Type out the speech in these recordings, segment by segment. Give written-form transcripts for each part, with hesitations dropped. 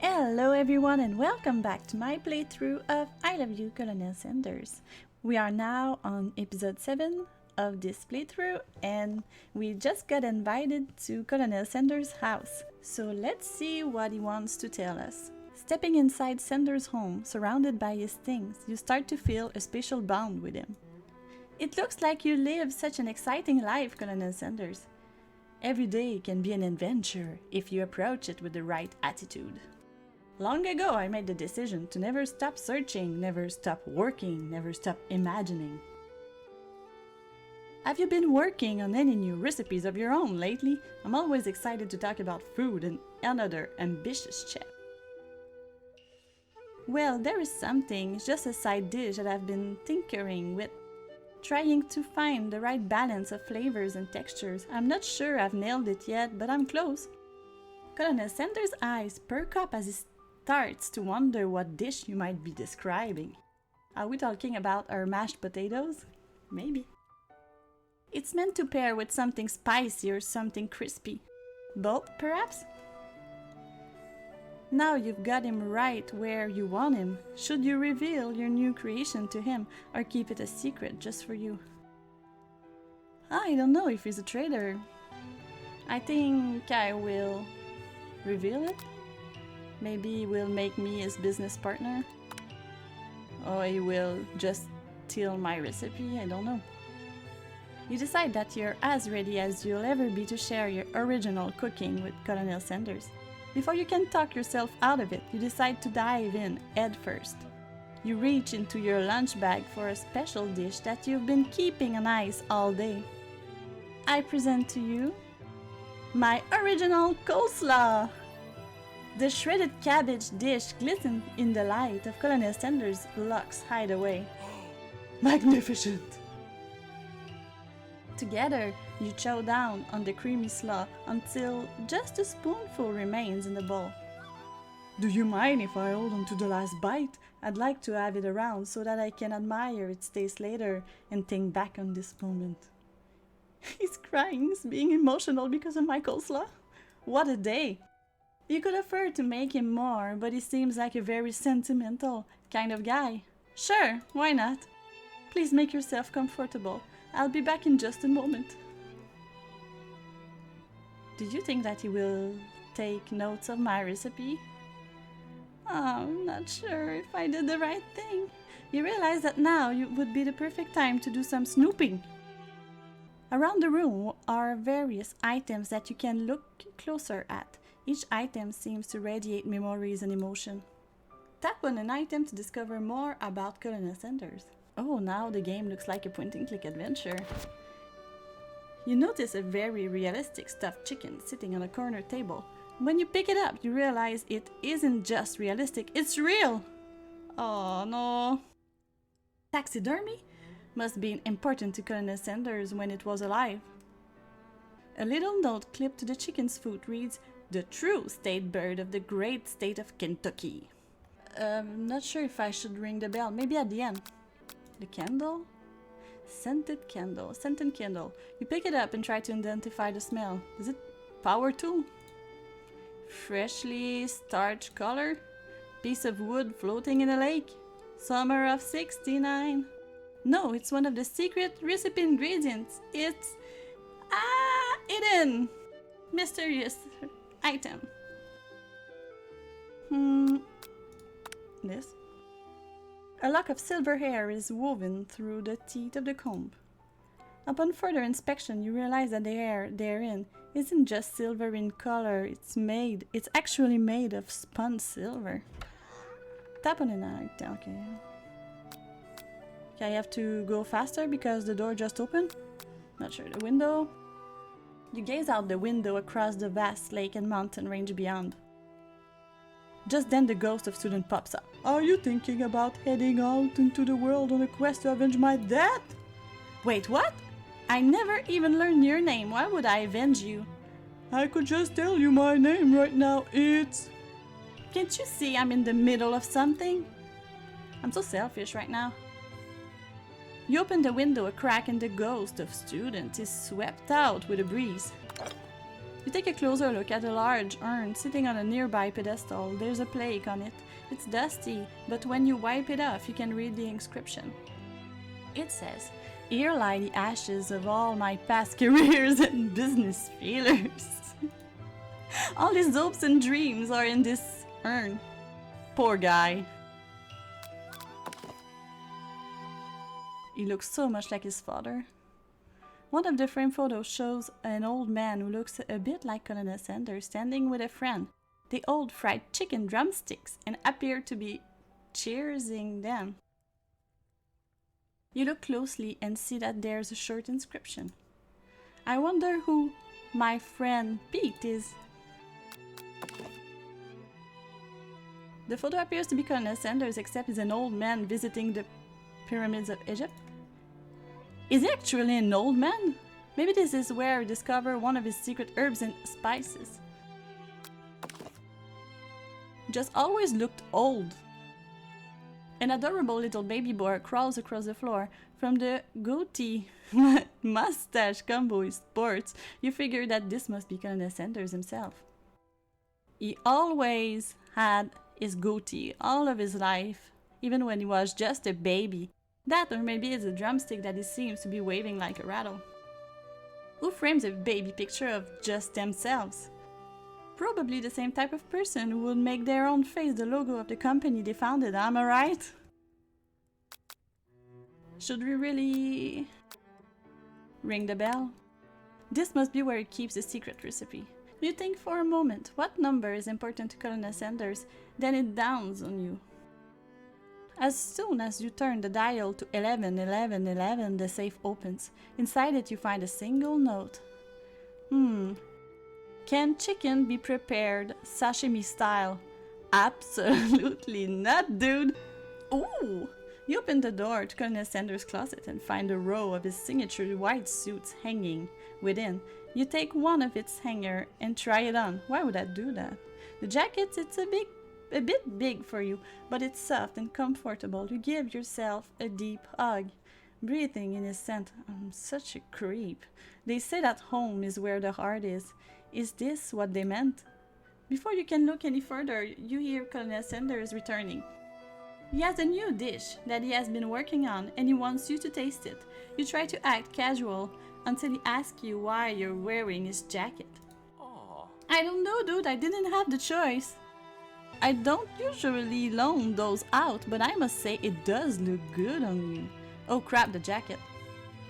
Hello everyone and welcome back to my playthrough of I Love You, Colonel Sanders. We are now on episode 7 of this playthrough and we just got invited to Colonel Sanders' house. So let's see what he wants to tell us. Stepping inside Sanders' home, surrounded by his things, you start to feel a special bond with him. It looks like you live such an exciting life, Colonel Sanders. Every day can be an adventure if you approach it with the right attitude. Long ago, I made the decision to never stop searching, never stop working, never stop imagining. Have you been working on any new recipes of your own lately? I'm always excited to talk about food and another ambitious chef. Well, there is something, just a side dish that I've been tinkering with, trying to find the right balance of flavors and textures. I'm not sure I've nailed it yet, but I'm close. Colonel Sanders' eyes perk up as he starts to wonder what dish you might be describing. Are we talking about our mashed potatoes? Maybe. It's meant to pair with something spicy or something crispy. Both, perhaps? Now you've got him right where you want him. Should you reveal your new creation to him or keep it a secret just for you? I don't know if he's a traitor. I think I will reveal it. Maybe he will make me his business partner. Or he will just steal my recipe, I don't know. You decide that you're as ready as you'll ever be to share your original cooking with Colonel Sanders. Before you can talk yourself out of it, you decide to dive in head first. You reach into your lunch bag for a special dish that you've been keeping on ice all day. I present to you my original coleslaw! The shredded cabbage dish glistened in the light of Colonel Sanders' Luxe hideaway. Magnificent! Together, you chow down on the creamy slaw until just a spoonful remains in the bowl. Do you mind if I hold on to the last bite? I'd like to have it around so that I can admire its taste later and think back on this moment. He's crying, he's being emotional because of my coleslaw. What a day! You could afford to make him more, but he seems like a very sentimental kind of guy. Sure, why not? Please make yourself comfortable. I'll be back in just a moment. Do you think that he will take notes of my recipe? I'm not sure if I did the right thing. You realize that now would be the perfect time to do some snooping. Around the room are various items that you can look closer at. Each item seems to radiate memories and emotion. Tap on an item to discover more about Colonel Sanders. Oh, now the game looks like a point-and-click adventure. You notice a very realistic stuffed chicken sitting on a corner table. When you pick it up, you realize it isn't just realistic, it's real! Oh no! Taxidermy must be important to Colonel Sanders when it was alive. A little note clipped to the chicken's foot reads, "The true state bird of the great state of Kentucky." Not sure if I should ring the bell, maybe at the end. The candle? Scented candle. You pick it up and try to identify the smell. Is it power tool? Freshly starched color? Piece of wood floating in a lake? Summer of '69? No, it's one of the secret recipe ingredients. It's hidden! Mysterious item. This? A lock of silver hair is woven through the teeth of the comb. Upon further inspection, you realize that the hair therein isn't just silver in color, it's actually made of spun silver. Tap on an item, okay. Okay, I have to go faster because the door just opened. Not sure, the window. You gaze out the window across the vast lake and mountain range beyond. Just then the ghost of student pops up. Are you thinking about heading out into the world on a quest to avenge my death? Wait, what? I never even learned your name. Why would I avenge you? I could just tell you my name right now. It's... Can't you see I'm in the middle of something? I'm so selfish right now. You open the window a crack and the ghost of student is swept out with a breeze. You take a closer look at a large urn sitting on a nearby pedestal. There's a plaque on it. It's dusty, but when you wipe it off, you can read the inscription. It says, "Here lie the ashes of all my past careers and business failures." All his hopes and dreams are in this urn. Poor guy. He looks so much like his father. One of the frame photos shows an old man who looks a bit like Colonel Sanders standing with a friend. They hold fried chicken drumsticks and appear to be cheersing them. You look closely and see that there's a short inscription. I wonder who my friend Pete is. The photo appears to be Colonel Sanders, except he's an old man visiting the pyramids of Egypt. Is he actually an old man? Maybe this is where he discovered one of his secret herbs and spices. He just always looked old. An adorable little baby boy crawls across the floor. From the goatee mustache combo he sports, you figure that this must be Colonel Sanders himself. He always had his goatee all of his life, even when he was just a baby. That, or maybe it's a drumstick that he seems to be waving like a rattle. Who frames a baby picture of just themselves? Probably the same type of person who would make their own face the logo of the company they founded, am I right? Should we really ring the bell? This must be where he keeps the secret recipe. You think for a moment, what number is important to Colonel Sanders, then it dawns on you. As soon as you turn the dial to 111111, the safe opens. Inside it you find a single note. Can chicken be prepared sashimi style? Absolutely not, dude! Ooh! You open the door to Colonel Sanders' closet and find a row of his signature white suits hanging within. You take one of its hanger and try it on. Why would I do that? The jacket, it's a bit big for you, but it's soft and comfortable. You give yourself a deep hug, breathing in his scent. I'm such a creep. They say that home is where the heart is. Is this what they meant? Before you can look any further, you hear Colonel Sanders returning. He has a new dish that he has been working on and he wants you to taste it. You try to act casual until he asks you why you're wearing his jacket. Aww. I don't know, dude, I didn't have the choice. I don't usually loan those out, but I must say it does look good on you. Oh crap, the jacket.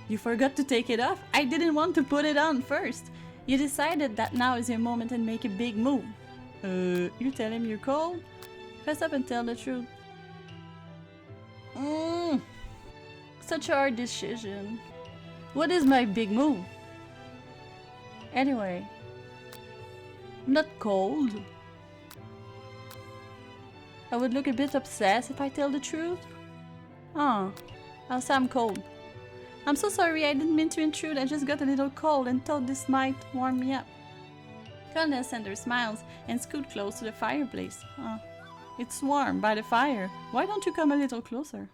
You forgot to take it off? I didn't want to put it on first. You decided that now is your moment and make a big move. You tell him you're cold? Fess up and tell the truth. Such a hard decision. What is my big move? Anyway, I'm not cold. I would look a bit obsessed if I tell the truth. I'll say I'm cold. I'm so sorry, I didn't mean to intrude. I just got a little cold and thought this might warm me up. Colonel Sanders smiles and scoots close to the fireplace. It's warm by the fire. Why don't you come a little closer?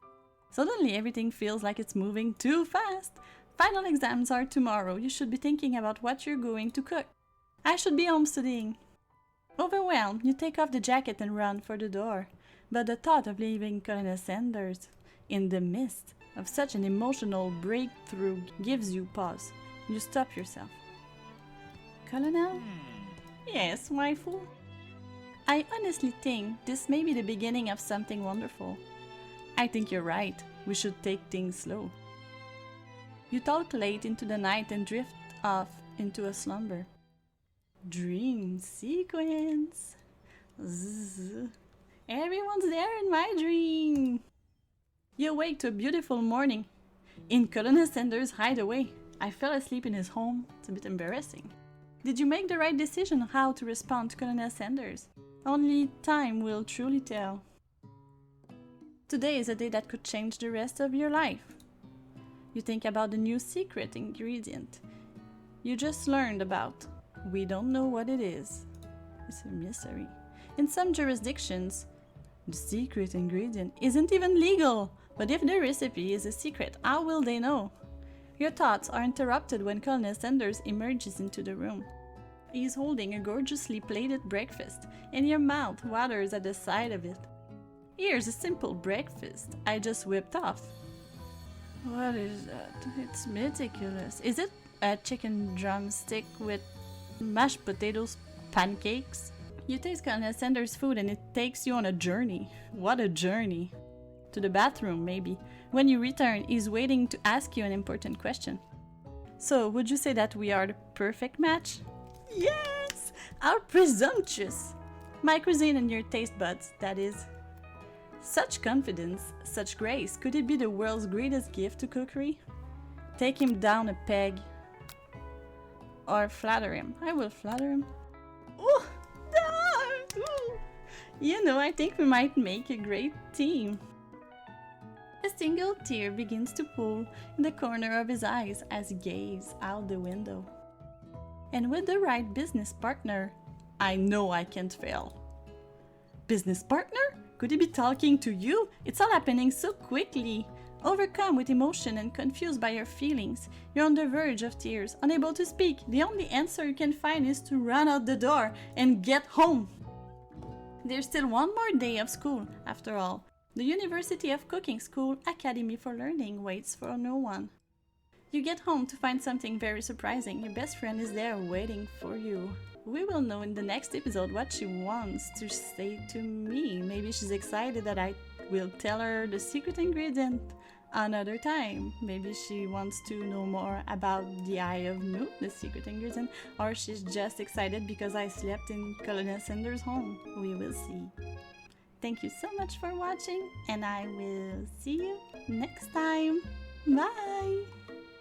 Suddenly everything feels like it's moving too fast. Final exams are tomorrow. You should be thinking about what you're going to cook. I should be home studying. Overwhelmed, you take off the jacket and run for the door. But the thought of leaving Colonel Sanders in the midst of such an emotional breakthrough gives you pause. You stop yourself. Colonel? Yes, waifu? I honestly think this may be the beginning of something wonderful. I think you're right. We should take things slow. You talk late into the night and drift off into a slumber. Dream sequence. Zzz. Everyone's there in my dream. You awake to a beautiful morning in Colonel Sanders' hideaway. I fell asleep in his home. It's a bit embarrassing. Did you make the right decision on how to respond to Colonel Sanders? Only time will truly tell. Today is a day that could change the rest of your life. You think about the new secret ingredient you just learned about. We don't know what it is. It's a mystery. In some jurisdictions, the secret ingredient isn't even legal. But if the recipe is a secret, how will they know? Your thoughts are interrupted when Colonel Sanders emerges into the room. He's holding a gorgeously plated breakfast, and your mouth waters at the sight of it. Here's a simple breakfast I just whipped off. What is that? It's meticulous. Is it a chicken drumstick with mashed potatoes, pancakes? You taste Colonel Sanders' food and it takes you on a journey. What a journey! To the bathroom, maybe. When you return, he's waiting to ask you an important question. So, would you say that we are the perfect match? Yes! How presumptuous! My cuisine and your taste buds, that is. Such confidence, such grace, could it be the world's greatest gift to cookery? Take him down a peg. Or flatter him. I will flatter him. Ooh! Ah! Ooh! You know, I think we might make a great team. A single tear begins to pool in the corner of his eyes as he gazes out the window. And with the right business partner, I know I can't fail. Business partner? Could he be talking to you? It's all happening so quickly. Overcome with emotion and confused by your feelings, you're on the verge of tears, unable to speak. The only answer you can find is to run out the door and get home. There's still one more day of school, after all. The University of Cooking School Academy for Learning waits for no one. You get home to find something very surprising. Your best friend is there waiting for you. We will know in the next episode what she wants to say to me. Maybe she's excited that I will tell her the secret ingredient another time. Maybe she wants to know more about the Eye of Newt, the secret ingredient, or she's just excited because I slept in Colonel Sanders' home. We will see. Thank you so much for watching, and I will see you next time. Bye!